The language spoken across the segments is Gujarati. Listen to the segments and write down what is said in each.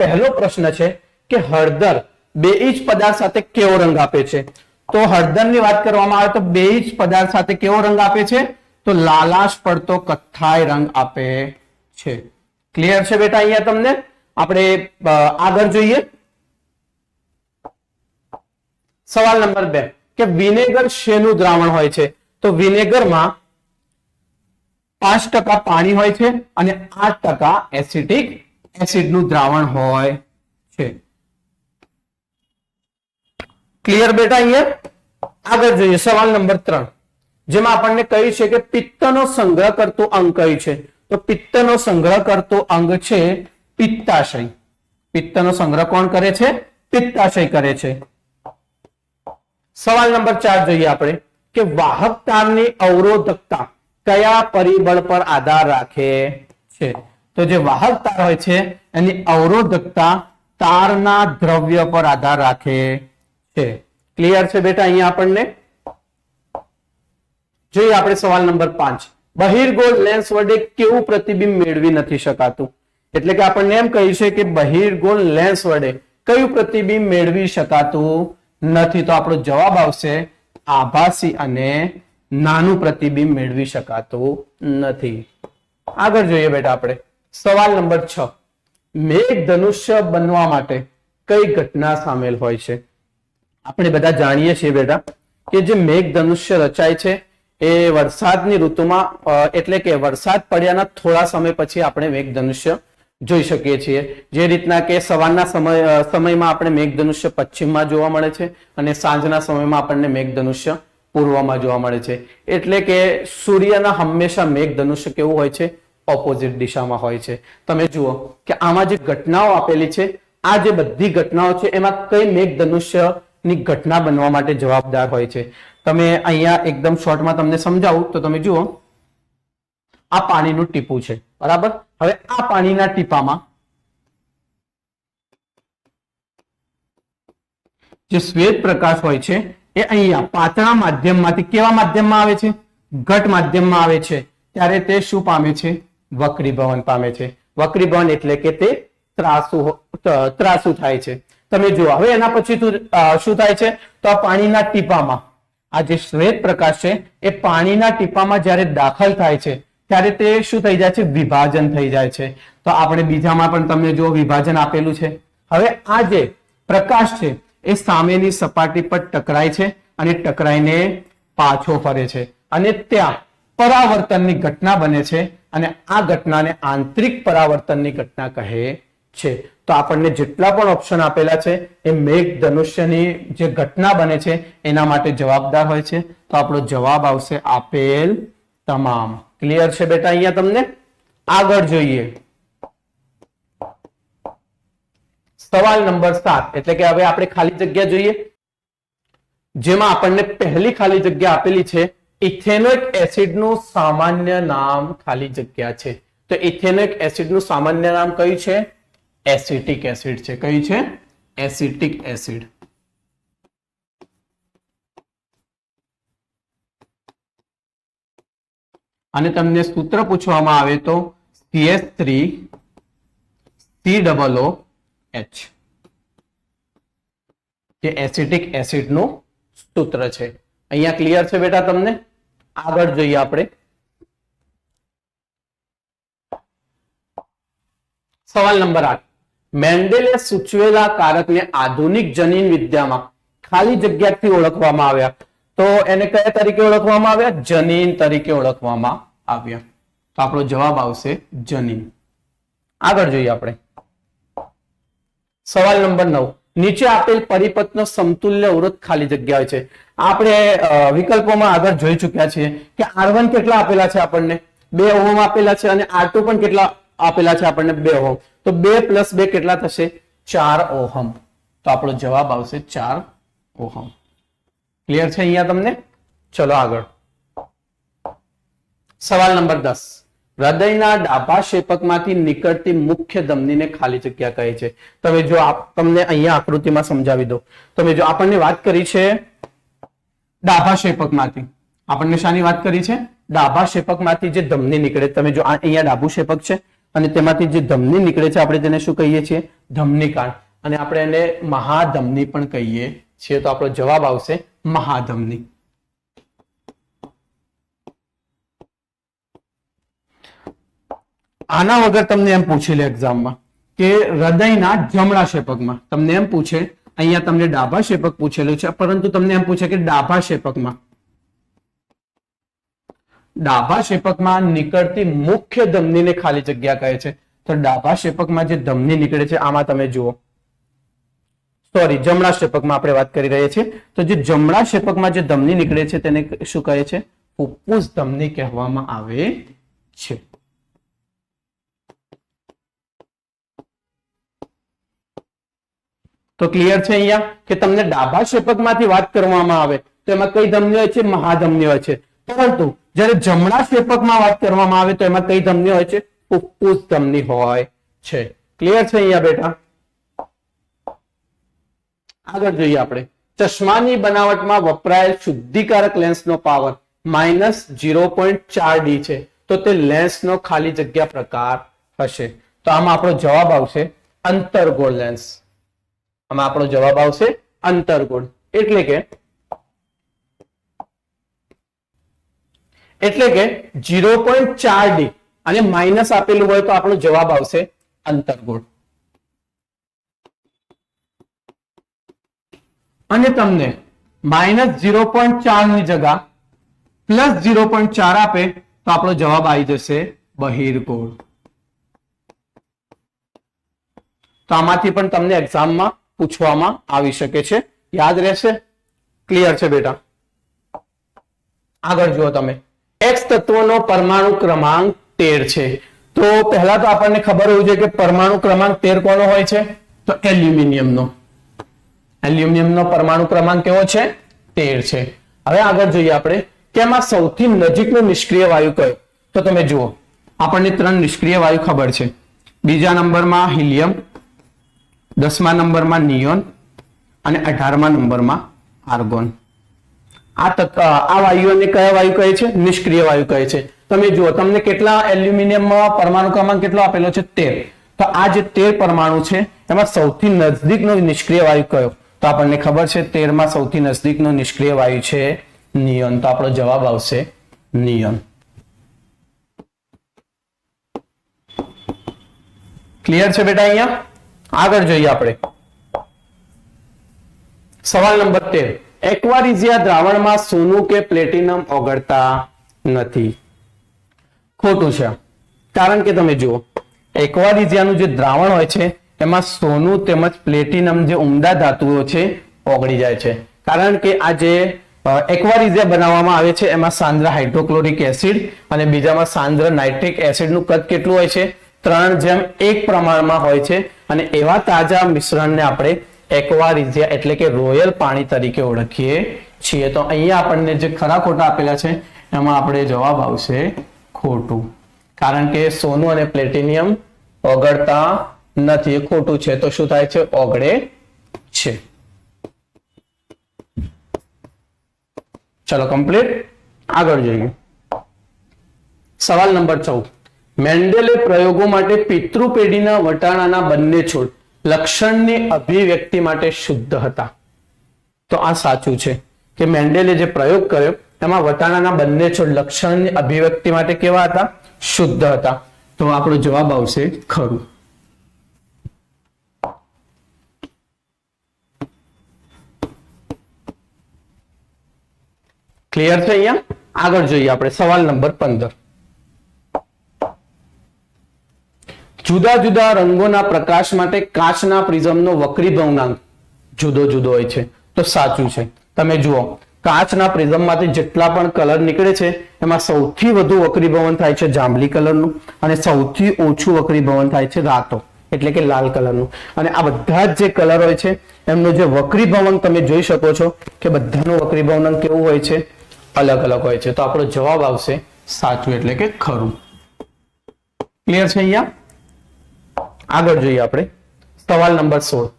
પહેલો પ્રશ્ન છે કે હળદર બેઇજ પદાર્થ સાથે કેવો રંગ આપે છે? તો હળદરની વાત કરવામાં આવે તો બેઇજ પદાર્થ સાથે કેવો રંગ આપે છે? તો લાલાશ પડતો કથ્થાઈ રંગ આપે છે. ક્લિયર છે બેટા? અહીંયા તમને આપણે આગળ જોઈએ. સવાલ નંબર 2 કે વિનેગર શેનું દ્રાવણ હોય છે? તો વિનેગરમાં 5% પાણી હોય છે અને 8% એસિટિક એસિડનું દ્રાવણ હોય છે. ક્લિયર બેટા? અહીંયા આગળ જોઈએ સવાલ નંબર 3 જેમાં આપણને કહ્યું છે કે પિત્તનો સંગ્રહ કરતો અંગ કયું છે? તો પિત્તનો સંગ્રહ કરતો અંગ છે પિત્તાશય. પિત્તનો સંગ્રહ કોણ કરે છે? પિત્તાશય કરે છે. સવાલ નંબર 4 જોઈએ આપણે કે વાહક તારની અવરોધકતા કયા પરિબળ પર આધાર રાખે છે? તો જે વાહક તાર હોય છે એની અવરોધકતા તારના દ્રવ્ય પર આધાર રાખે છે. ક્લિયર છે બેટા? અહીંયા આપણને જોઈએ આપણે સવાલ નંબર 5 બહિર્ગોળ લેન્સ વડે કેવું પ્રતિબિંબ મેળવી નથી શકાતું? એટલે કે આપણને એમ કહ્યું છે કે બહિર્ગોળ લેન્સ વડે કયું પ્રતિબિંબ મેળવી શકાતું નથી? તો આપણો જવાબ આવશે આભાસી અને નાનું પ્રતિબિંબ મેળવી શકાતું નથી. આગળ જોઈએ બેટા આપણે સવાલ નંબર 6 મેઘ ધનુષ્ય બનવા માટે કઈ ઘટના સામેલ હોય છે? આપણે બધા જાણીએ છીએ બેટા કે જે મેઘ ધનુષ્ય રચાય છે એ વરસાદની ઋતુમાં એટલે કે વરસાદ પડ્યાના થોડા સમય પછી આપણે મેઘ ધનુષ્ય જોઈ શકીએ છીએ. જે રીતના કે સવારના સમયમાં આપણે મેઘ ધનુષ્ય પશ્ચિમમાં જોવા મળે છે અને સાંજના સમયમાં આપણને મેઘ ધનુષ્ય પૂર્વમાં જોવા મળે છે. એટલે કે સૂર્યના હંમેશા મેઘ ધનુષ્ય કેવું હોય છે? ઓપોઝિટ દિશામાં હોય છે. તમે જુઓ કે આમાં જે ઘટનાઓ આપેલી છે આ જે બધી ઘટનાઓ છે એમાં કઈ મેઘ ધનુષ્યની ઘટના બનવા માટે જવાબદાર હોય છે? તમે અહીંયા એકદમ શોર્ટમાં તમને સમજાવું તો તમે જુઓ આ પાણીનું ટીપું છે, બરાબર? હવે આ પાણીના ટીપામાં જે શ્વેત પ્રકાશ હોય છે એ અહીંયા પાતળા માધ્યમમાંથી કેવા માધ્યમમાં આવે છે? ઘટ માધ્યમમાં આવે છે. ત્યારે તે શું પામે છે? વક્રીભવન પામે છે. વક્રીભવન એટલે કે તે ત્રાસુ થાય છે. તમે જુઓ હવે એના પછી શું થાય છે? તો આ પાણીના ટીપામાં આ જે શ્વેત પ્રકાશ છે એ પાણીના ટીપામાં જ્યારે દાખલ થાય છે ત્યારે તે શું થઈ જાય છે? વિભાજન થઈ જાય છે. તો આપણે બીજામાં પણ તમને જો વિભાજન આપેલું છે. હવે આ જે પ્રકાશ છે એ સામેની સપાટી પર ટકરાય છે અને ટકરાઈને પાછો ફરે છે અને ત્યાં પરાવર્તનની ઘટના બને છે અને આ ઘટનાને આંતરિક પરાવર્તનની ઘટના કહે છે. તો આપણને જેટલા પણ ઓપ્શન આપેલા છે એ મેઘ ધનુષ્યની જે ઘટના બને છે એના માટે જવાબદાર હોય છે. તો આપણો જવાબ આવશે આપેલ તમામ. ક્લિયર છે બેટા? અહીંયા તમને આગળ જોઈએ સવાલ નંબર 7 એટલે કે હવે આપણે ખાલી જગ્યા જોઈએ જેમાં આપણને પહેલી ખાલી જગ્યા આપેલી છે ઇથેનોઇક એસિડનું સામાન્ય નામ ખાલી જગ્યા છે. તો ઇથેનોઇક એસિડનું સામાન્ય નામ કયું છે? એસિટિક એસિડ છે. કયું છે? Acetic acid. અને તમને સૂત્ર પૂછવામાં આવે તો CH3COOH જે એસિટિક એસિડનું સૂત્ર છે. અહીંયા ક્લિયર છે બેટા તમને? આગળ જોઈએ આપણે સવાલ નંબર 8 મેન્ડેલે સૂચવેલા કારકને આધુનિક જનીન વિદ્યામાં ખાલી જગ્યાથી ઓળખવામાં આવ્યા. તો એને કયા તરીકે ઓળખવામાં આવ્યા? જનીન તરીકે ઓળખવામાં આવ્યા. તો આપણો જવાબ આવશે જનીન. આગળ જોઈએ આપણે સવાલ નંબર 9 નીચે આપેલ પરિપથનો સમતુલ્ય અવરોધ ખાલી જગ્યા હોય છે. આપણે વિકલ્પોમાં આગળ જોઈ ચૂક્યા છીએ કે R1 કેટલા આપેલા છે? આપણને 2 ઓહમ આપેલા છે અને R2 પણ કેટલા આપેલા છે? આપણને 2 ઓહમ. તો 2 + 2 કેટલા થશે? 4 ઓહમ. તો આપણો જવાબ આવશે 4 ઓહમ. ક્લિયર છે અહીંયા તમને? ચલો આગળ સવાલ નંબર 10 હૃદયના ડાબા ક્ષેપકમાંથી નીકળતી મુખ્ય ધમનીને ખાલી જગ્યા કહે છે. તમે જો તમને અહીંયા આકૃતિમાં સમજાવી દો. તમે જો આપણને વાત કરી છે ડાબા ક્ષેપકમાંથી, આપણને શાની વાત કરી છે? ડાબા ક્ષેપકમાંથી જે ધમની નીકળે. તમે જો અહીંયા ડાબું ક્ષેપક છે અને તેમાંથી જે ધમની નીકળે છે આપણે તેને શું કહીએ છીએ? ધમનીકાંડ. અને આપણે એને મહાધમની પણ કહીએ છીએ. તો આપણો જવાબ આવશે મહાધમની. આના વગર તમને એમ પૂછી લે એક્ઝામમાં કે હૃદયના જમણા ક્ષેપકમાં તમને એમ પૂછે, અહીંયા તમને ડાબા ક્ષેપક પૂછેલું છે, પરંતુ તમને એમ પૂછે કે ડાબા ક્ષેપકમાં નીકળતી મુખ્ય ધમનીને ખાલી જગ્યા કહે છે. તો ડાબા ક્ષેપકમાં જે ધમની નીકળે છે આમાં તમે જુઓ, સોરી જમણા ક્ષેપકમાં આપણે વાત કરી રહ્યા છીએ. તો જે જમણા ક્ષેપકમાં જે ધમની નીકળે છે તેને શું કહે છે? ફુફ્ફુસ ધમની કહેવામાં આવે છે. તો ક્લિયર છે અહીંયા કે તમને ડાબા ક્ષેપકમાંથી વાત કરવામાં આવે તો એમાં કઈ ધમની હોય છે? મહાધમની હોય છે. પરંતુ જ્યારે જમણા ક્ષેપકમાં વાત કરવામાં આવે તો એમાં કઈ ધમની હોય છે? ફુફ્ફુસ ધમની હોય છે. ક્લિયર છે અહીંયા બેટા? આગળ જોઈએ આપણે. ચશ્માની બનાવટમાં વપરાયેલ શુદ્ધિકારક લેન્સનો પાવર -0.4D છે. તો તે લેન્સનો ખાલી જગ્યા પ્રકાર હશે. તો આમાં આપણો જવાબ આવશે અંતર્ગોળ લેન્સ. આમાં આપણો જવાબ આવશે અંતર્ગોળ. એટલે કે 0.4D અને માઇનસ આપેલું હોય તો આપણો જવાબ આવશે અંતર્ગોળ. અને તમને -0.4 ની જગ્યા +0.4 આપે તો આપણો જવાબ આવી જશે બહિર્ગોળ. તો આમાંથી પણ તમને એક્ઝામમાં પૂછવામાં આવી શકે છે. યાદ રહેશે? ક્લિયર છે બેટા? આગળ જુઓ તમે. X તત્વનો પરમાણુ ક્રમાંક 13 છે. તો પહેલા તો આપણને ખબર હોવી જોઈએ કે પરમાણુ ક્રમાંક 13 કોનો હોય છે? તો એલ્યુમિનિયમનો. એલ્યુમિનિયમનો પરમાણુ ક્રમાંક કેવો છે? 13 છે. હવે આગળ જોઈએ આપણે કે એમાં સૌથી નજીકનો નિષ્ક્રિય વાયુ કયો? તો તમે જુઓ, આપણને 3 નિષ્ક્રિય વાયુ ખબર છે. બીજા નંબરમાં હિલિયમ, 10મા નંબરમાં નિયોન અને 18મા નંબરમાં આર્ગોન. આ વાયુઓને કયા વાયુ કહે છે? નિષ્ક્રિય વાયુ કહે છે. તમે જુઓ, તમને કેટલા એલ્યુમિનિયમમાં પરમાણુ ક્રમાંક કેટલો આપેલો છે? 13. તો આ જે 13 પરમાણુ છે એમાં સૌથી નજદીકનો નિષ્ક્રિય વાયુ કયો? તો આપણને ખબર છે 13માં સૌથી નજદીકનો નિષ્ક્રિય વાયુ છે નિયોન. તો આપણો જવાબ આવશે નિયોન. ક્લિયર છે બેટા? અહીંયા આગળ જોઈએ આપણે. સવાલ નંબર 13. એક્વારિઝિયા દ્રાવણમાં સોનું કે પ્લેટિનમ ઓગળતા નથી. ખોટું છે. કારણ કે તમે જુઓ, એક્વારિઝિયાનું જે દ્રાવણ હોય છે એમાં સોનું તેમજ પ્લેટિનમ જે ઉમદા ધાતુઓ છે ઓગળી જાય છે. કારણ કે આ જે એક્વારિઝિયા બનાવવામાં આવે છે એમાં સાંદ્ર હાઇડ્રોક્લોરિક એસિડ અને બીજામાં સાંદ્ર નાઇટ્રિક એસિડનું કદ કેટલું હોય છે? 3:1 પ્રમાણમાં હોય છે. અને એવા તાજા મિશ્રણને આપણે એક્વારિઝિયા એટલે કે રોયલ પાણી તરીકે ઓળખીએ છીએ. તો અહીંયા આપણને જે ખરા ખોટા આપેલા છે એમાં આપણે જવાબ આવશે ખોટું. કારણ કે સોનું અને પ્લેટિનિયમ ઓગળતા નથી. એ ખોટું છે. તો શું થાય છે? ઓગળે છે. ચલો કમ્પ્લીટ. આગળ જોઈએ. સવાલ નંબર 14. મેન્ડેલે પ્રયોગો માટે પિતૃ પેઢીના વટાણાના બંને છોડ લક્ષણની અભિવ્યક્તિ માટે શુદ્ધ હતા. તો આ સાચું છે કે મેન્ડેલે જે પ્રયોગ કર્યો એમાં વટાણાના બંને છોડ લક્ષણની અભિવ્યક્તિ માટે કેવા હતા? શુદ્ધ હતા. તો આપણો જવાબ આવશે ખરું. ક્લિયર છે અહીંયા? આગળ જોઈએ આપણે. સવાલ નંબર 15. જુદા જુદા રંગોના પ્રકાશ માટે કાચના પ્રિઝમનો વક્રીભવનાંક જુદો જુદો હોય છે. તો સાચું છે. તમે જુઓ, કાચના પ્રિઝમમાંથી જેટલા પણ કલર નીકળે છે એમાં સૌથી વધુ વક્રીભવન થાય છે જાંબલી કલરનું અને સૌથી ઓછું વક્રીભવન થાય છે રાતો એટલે કે લાલ કલરનું. અને આ બધા જ જે કલર હોય છે એમનું જે વક્રીભવન તમે જોઈ શકો છો કે બધાનું વક્રીભવન કેવું હોય છે? અલગ અલગ હોય છે. તો આપણો જવાબ આવશે સાચું એટલે કે ખરું. ક્લિયર છે અહીંયા? આગળ જોઈએ આપણે. સવાલ નંબર 16.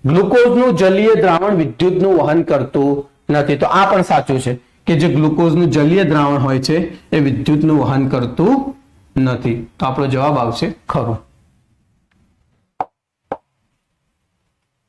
ગ્લુકોઝનું જલીય દ્રાવણ વિદ્યુતનું વહન કરતું નથી. તો આ પણ સાચું છે કે જે ગ્લુકોઝનું જલીય દ્રાવણ હોય છે એ વિદ્યુતનું વહન કરતું નથી. તો આપણો જવાબ આવશે ખરું.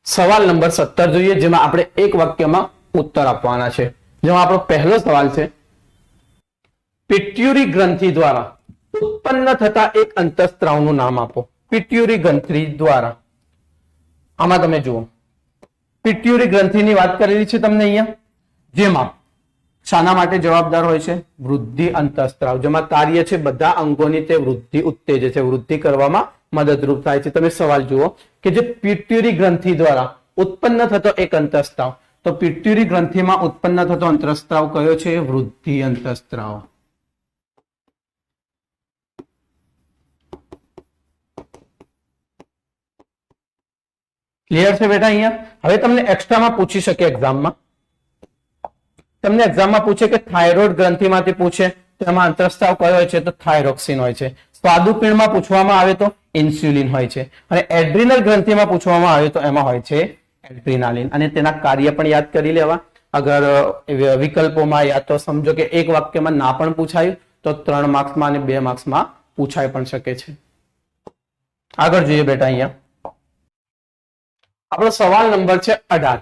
સવાલ નંબર 17 જોઈએ, જેમાં આપણે એક વાક્યમાં ઉત્તર આપવાના છે. જેમાં આપણો પહેલો સવાલ છે, પિટ્યુરી ગ્રંથિ દ્વારા ઉત્પન્ન થતા એક અંતઃસ્ત્રાવનું નામ આપો. પિટ્યુરી ગ્રંથિ દ્વારા, આમાં તમે જુઓ પિટ્યુરી ગ્રંથિની વાત કરેલી છે તમને અહીંયા, જેમાં શાના માટે જવાબદાર હોય છે? વૃદ્ધિ અંતઃસ્ત્રાવ, જેમાં કાર્ય છે બધા અંગોની તે વૃદ્ધિ ઉત્તેજે છે, વૃદ્ધિ કરવામાં મદદરૂપ થાય છે. તમે સવાલ જુઓ કે જે પિટ્યુરી ગ્રંથિ દ્વારા ઉત્પન્ન થતો એક અંતઃસ્ત્રાવ, તો પિટ્યુરી ગ્રંથિમાં ઉત્પન્ન થતો અંતઃસ્ત્રાવ કયો છે? વૃદ્ધિ અંતઃસ્ત્રાવ. ક્લિયર છે બેટા? અહીંયા હવે તમને એક્સ્ટ્રામાં પૂછી શકે, એક્ઝામમાં તમને એક્ઝામમાં પૂછે કે થાઇરોઇડ ગ્રંથિમાંથી પૂછે તો એમાં અંતઃસ્ત્રાવ કયો હોય છે? તો થાઇરોક્સિન હોય છે. સ્વાદુપિંડમાં પૂછવામાં આવે તો ઇન્સ્યુલિન હોય છે, અને એડ્રિનલ ગ્રંથિમાં પૂછવામાં આવે તો એમાં હોય છે એડ્રિનાલિન. અને તેના કાર્ય પણ યાદ કરી લેવા. અગર વિકલ્પોમાં યા તો સમજો કે એક વાક્યમાં ના પણ પૂછાયું તો 3 માર્ક્સમાં અને 2 માર્ક્સમાં પૂછાઈ પણ શકે છે. આગળ જોઈએ બેટા, અહીંયા આપણો સવાલ નંબર છે 18.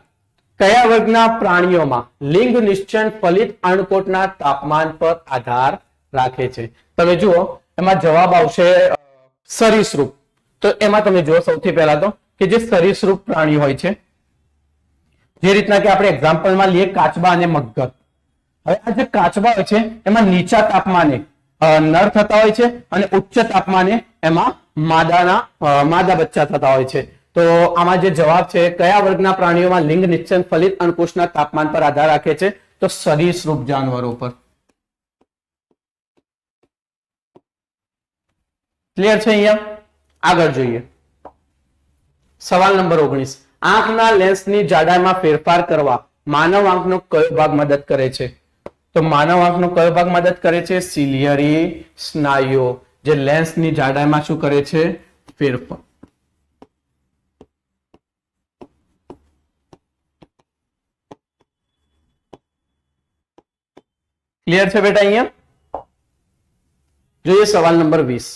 કયા વર્ગના પ્રાણીઓમાં લિંગ નિશ્ચય ફલિત અંડકોટના તાપમાન પર આધાર રાખે છે? તમે જુઓ એમાં જવાબ આવશે સરીસૃપ. તો એમાં તમે જુઓ સૌથી પહેલા તો કે જે સરીસૃપ પ્રાણી હોય છે, જે રીતના કે આપણે એક્ઝામ્પલમાં લઈએ કાચબા અને મગર. હવે આ જે કાચબા હોય છે એમાં નીચા તાપમાને નર થતા હોય છે અને ઉચ્ચ તાપમાને એમાં માદા બચ્ચા થતા હોય છે. તો આમાં જે જવાબ છે, કયા વર્ગના પ્રાણીઓમાં લિંગ નિશ્ચય ફલિત અંકુશના તાપમાન પર આધાર રાખે છે? તો સરીસૃપ જાનવરો પર. ક્લિયર છે? અહીંયા આગળ જોઈએ સવાલ નંબર 19. આંખના લેન્સની જાડાઈમાં ફેરફાર કરવા માનવ આંખનો કયો ભાગ મદદ કરે છે? તો માનવ આંખનો કયો ભાગ મદદ કરે છે? સિલિયરી સ્નાયુઓ, જે લેન્સની જાડાઈમાં શું કરે છે? ફેરફાર. ક્લિયર છે બેટા? અહીંયા જોઈએ સવાલ નંબર 20.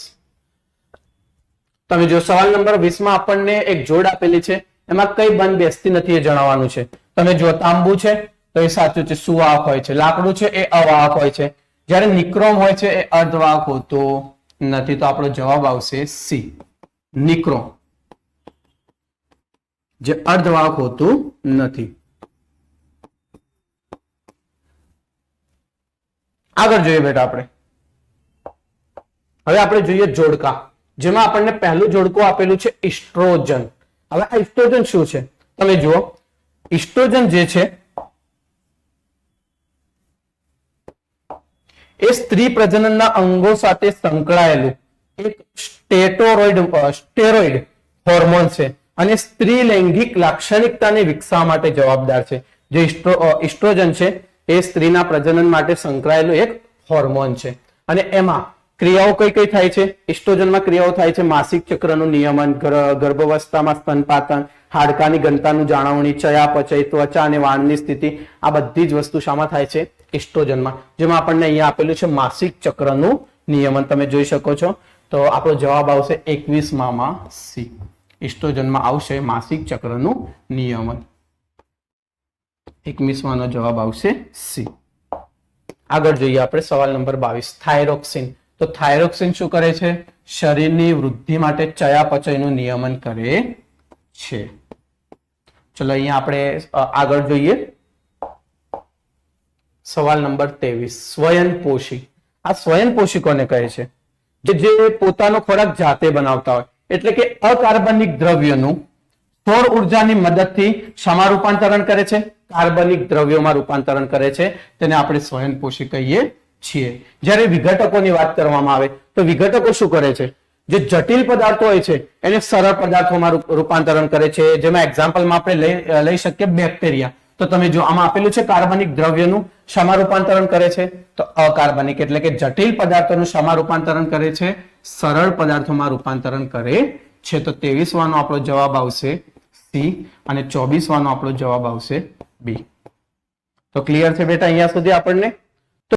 તમે જો સવાલ નંબર 20 માં આપણને એક જોડ આપેલી છે, એમાં કઈ બંધ બેસતી નથી એ જણાવવાનું છે. તમે જો તાંબુ છે તો એ સાચું છે, સુવાહક હોય છે. લાકડું છે એ અવાહક હોય છે. જ્યારે નિક્રોમ હોય છે એ અર્ધવાહક હોતો નથી. તો આપણો જવાબ આવશે સી, નિક્રોમ, જે અર્ધવાહક હોતું નથી. આગળ જોઈએ બેટા આપણે. હવે આપણે જોઈએ જોડકા, જેમાં આપણને પહેલું જોડકું આપેલું છે ઇસ્ટ્રોજન. હવે આ ઇસ્ટ્રોજન શું છે? તમે જુઓ, ઇસ્ટ્રોજન જે છે એ સ્ત્રી પ્રજનનના અંગો સાથે સંકળાયેલું એક સ્ટેરોઇડ હોર્મોન છે અને સ્ત્રી લૈંગિક લાક્ષણિકતાને વિકસાવવા માટે જવાબદાર છે. જે ઇસ્ટ્રોજન છે એ સ્ત્રીના પ્રજનન માટે સંકળાયેલું એક હોર્મોન છે. અને એમાં ક્રિયાઓ કઈ કઈ થાય છે? ઇસ્ટ્રોજનમાં ક્રિયાઓ થાય છે માસિક ચક્રનું નિયમન, ગર્ભાવસ્થામાં સ્તનપાતન, હાડકાની ઘનતાનું જાળવણી, ચયાપચય, ત્વચા અને વાળની સ્થિતિ. આ બધી જ વસ્તુ શામાં થાય છે? ઇસ્ટ્રોજનમાં. જેમાં આપણને અહીંયા આપેલું છે માસિક ચક્રનું નિયમન. તમે જોઈ શકો છો. તો આપણો જવાબ આવશે 21 માં સી. ઇસ્ટ્રોજનમાં આવશે માસિક ચક્રનું નિયમન. 21 નો જવાબ આવશે સી. આગળ જોઈએ આપણે સવાલ નંબર 22. થાઇરોક્સિન. તો થાઇરોક્સિન શું કરે છે? શરીરની વૃદ્ધિ માટે ચયાપચયનું નિયમન કરે છે. ચલો અહીંયા આપણે આગળ જોઈએ સવાલ નંબર 23. સ્વયંપોષી. આ સ્વયંપોષી કોને કહે છે? જે પોતાનો ખોરાક જાતે બનાવતા હોય, એટલે કે અકાર્બનિક દ્રવ્યનું સૌર ઉર્જાની મદદથી શામાં રૂપાંતરણ કરે છે? કાર્બનિક દ્રવ્યોમાં રૂપાંતરણ કરે છે. તેને આપણે સ્વયંપોષી કહીએ છીએ. જ્યારે વિઘટકોની વાત કરવામાં આવે તો વિઘટકો શું કરે છે? જે જટિલ પદાર્થો હોય છે એને સરળ પદાર્થોમાં રૂપાંતરણ કરે છે. જેમાં એક્ઝામ્પલમાં આપણે લઈ શકીએ બેક્ટેરિયા. તો તમે જો આમાં આપેલું છે કાર્બનિક દ્રવ્યનું શામાં રૂપાંતરણ કરે છે? તો અકાર્બનિક, એટલે કે જટિલ પદાર્થોનું શામાં રૂપાંતરણ કરે છે? સરળ પદાર્થોમાં રૂપાંતરણ કરે છે. તો 23 નો આપણો જવાબ આવશે સી અને 24 નો આપણો જવાબ આવશે બી. તો ક્લિયર છે બેટા અહીંયા સુધી આપણને?